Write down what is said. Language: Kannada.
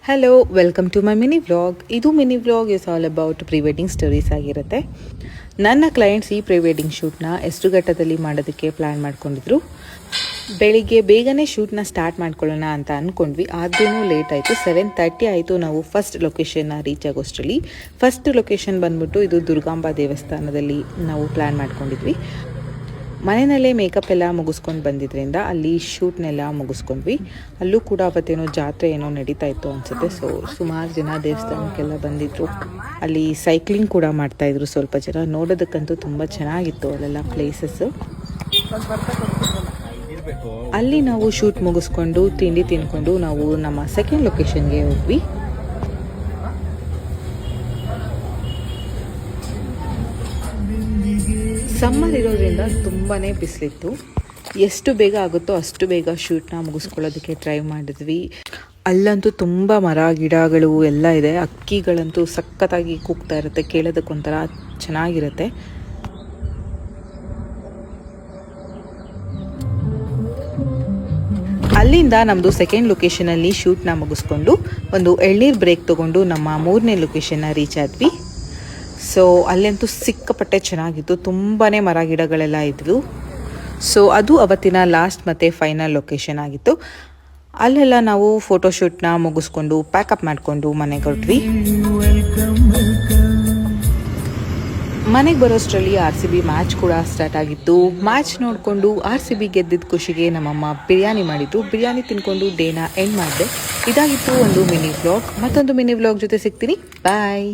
Hello, welcome to my mini vlog. ಇದು mini vlog is all about pre wedding stories ಆಗಿರುತ್ತೆ. ನನ್ನ ಕ್ಲೈಂಟ್ಸ್ ಈ ಪ್ರೀ ವೆಡ್ಡಿಂಗ್ ಶೂಟ್ನ ಎಷ್ಟು ಘಟ್ಟದಲ್ಲಿ ಮಾಡೋದಕ್ಕೆ ಪ್ಲ್ಯಾನ್ ಮಾಡ್ಕೊಂಡಿದ್ರು. ಬೆಳಿಗ್ಗೆ ಬೇಗನೆ ಶೂಟ್ನ ಸ್ಟಾರ್ಟ್ ಮಾಡ್ಕೊಳ್ಳೋಣ ಅಂತ ಅಂದ್ಕೊಂಡ್ವಿ, ಆದ್ರೂ ಲೇಟ್ ಆಯಿತು. 7:30 ಆಯಿತು ನಾವು ಫಸ್ಟ್ ಲೊಕೇಶನ್ನ ರೀಚ್ ಆಗೋಷ್ಟರಲ್ಲಿ. ಫಸ್ಟ್ ಲೊಕೇಶನ್ ಬಂದ್ಬಿಟ್ಟು ಇದು ದುರ್ಗಾಂಬಾ ದೇವಸ್ಥಾನದಲ್ಲಿ ನಾವು ಪ್ಲ್ಯಾನ್ ಮಾಡ್ಕೊಂಡಿದ್ವಿ. ಮನೆಯಲ್ಲೇ ಮೇಕಪ್ ಎಲ್ಲ ಮುಗಿಸ್ಕೊಂಡು ಬಂದಿದ್ದರಿಂದ ಅಲ್ಲಿ ಶೂಟ್ನೆಲ್ಲ ಮುಗಿಸ್ಕೊಂಡ್ವಿ. ಅಲ್ಲೂ ಕೂಡ ಅವತ್ತೇನೋ ಜಾತ್ರೆ ಏನೋ ನಡೀತಾ ಇತ್ತು ಅನಿಸುತ್ತೆ. ಸೊ ಸುಮಾರು ಜನ ದೇವಸ್ಥಾನಕ್ಕೆಲ್ಲ ಬಂದಿದ್ರು. ಅಲ್ಲಿ ಸೈಕ್ಲಿಂಗ್ ಕೂಡ ಮಾಡ್ತಾಯಿದ್ರು ಸ್ವಲ್ಪ ಜನ. ನೋಡೋದಕ್ಕಂತೂ ತುಂಬ ಚೆನ್ನಾಗಿತ್ತು ಅಲ್ಲೆಲ್ಲ ಪ್ಲೇಸಸ್ಸು. ಅಲ್ಲಿ ನಾವು ಶೂಟ್ ಮುಗಿಸ್ಕೊಂಡು ತಿಂಡಿ ತಿನ್ಕೊಂಡು ನಾವು ನಮ್ಮ ಸೆಕೆಂಡ್ ಲೊಕೇಶನ್ಗೆ ಹೋದ್ವಿ. ಸಮ್ಮರ್ ಇರೋದ್ರಿಂದ ತುಂಬಾ ಬಿಸಿಲಿತ್ತು. ಎಷ್ಟು ಬೇಗ ಆಗುತ್ತೋ ಅಷ್ಟು ಬೇಗ ಶೂಟ್ನ ಮುಗಿಸ್ಕೊಳ್ಳೋದಕ್ಕೆ ಟ್ರೈ ಮಾಡಿದ್ವಿ. ಅಲ್ಲಂತೂ ತುಂಬ ಮರ ಗಿಡಗಳು ಎಲ್ಲ ಇದೆ. ಅಕ್ಕಿಗಳಂತೂ ಸಖತ್ತಾಗಿ ಕೂಗ್ತಾ ಇರುತ್ತೆ, ಕೇಳೋದಕ್ಕೊಂಥರ ಚೆನ್ನಾಗಿರುತ್ತೆ. ಅಲ್ಲಿಂದ ನಮ್ಮದು ಸೆಕೆಂಡ್ ಲೊಕೇಶನಲ್ಲಿ ಶೂಟ್ನ ಮುಗಿಸ್ಕೊಂಡು ಒಂದು ಎಳ್ನೀರು ಬ್ರೇಕ್ ತೊಗೊಂಡು ನಮ್ಮ 3ನೇ ಲೊಕೇಶನ್ನ ರೀಚ್ ಆದ್ವಿ. ಸೊ ಅಲ್ಲಂತೂ ಸಿಕ್ಕಾಪಟ್ಟೆ ಚೆನ್ನಾಗಿತ್ತು, ತುಂಬಾ ಮರ ಗಿಡಗಳೆಲ್ಲ ಇದ್ವು. ಸೊ ಅದು ಅವತ್ತಿನ ಲಾಸ್ಟ್ ಮತ್ತು ಫೈನಲ್ ಲೊಕೇಶನ್ ಆಗಿತ್ತು. ಅಲ್ಲೆಲ್ಲ ನಾವು ಫೋಟೋಶೂಟ್ನ ಮುಗಿಸ್ಕೊಂಡು ಪ್ಯಾಕಪ್ ಮಾಡಿಕೊಂಡು ಮನೆಗೆ ಹೊರಟ್ವಿ. ಮನೆಗೆ ಬರೋಷ್ಟರಲ್ಲಿ RCB ಮ್ಯಾಚ್ ಕೂಡ ಸ್ಟಾರ್ಟ್ ಆಗಿತ್ತು. ಮ್ಯಾಚ್ ನೋಡಿಕೊಂಡು RCB ಗೆದ್ದಿದ್ದ ಖುಷಿಗೆ ನಮ್ಮಮ್ಮ ಬಿರಿಯಾನಿ ಮಾಡಿದ್ರು. ಬಿರಿಯಾನಿ ತಿನ್ಕೊಂಡು ಡೇನ ಎಂಡ್ ಮಾಡಿದೆ. ಇದಾಗಿತ್ತು ಒಂದು ಮಿನಿ ವ್ಲಾಗ್. ಮತ್ತೊಂದು ಮಿನಿ ವ್ಲಾಗ್ ಜೊತೆ ಸಿಗ್ತೀನಿ. ಬಾಯ್.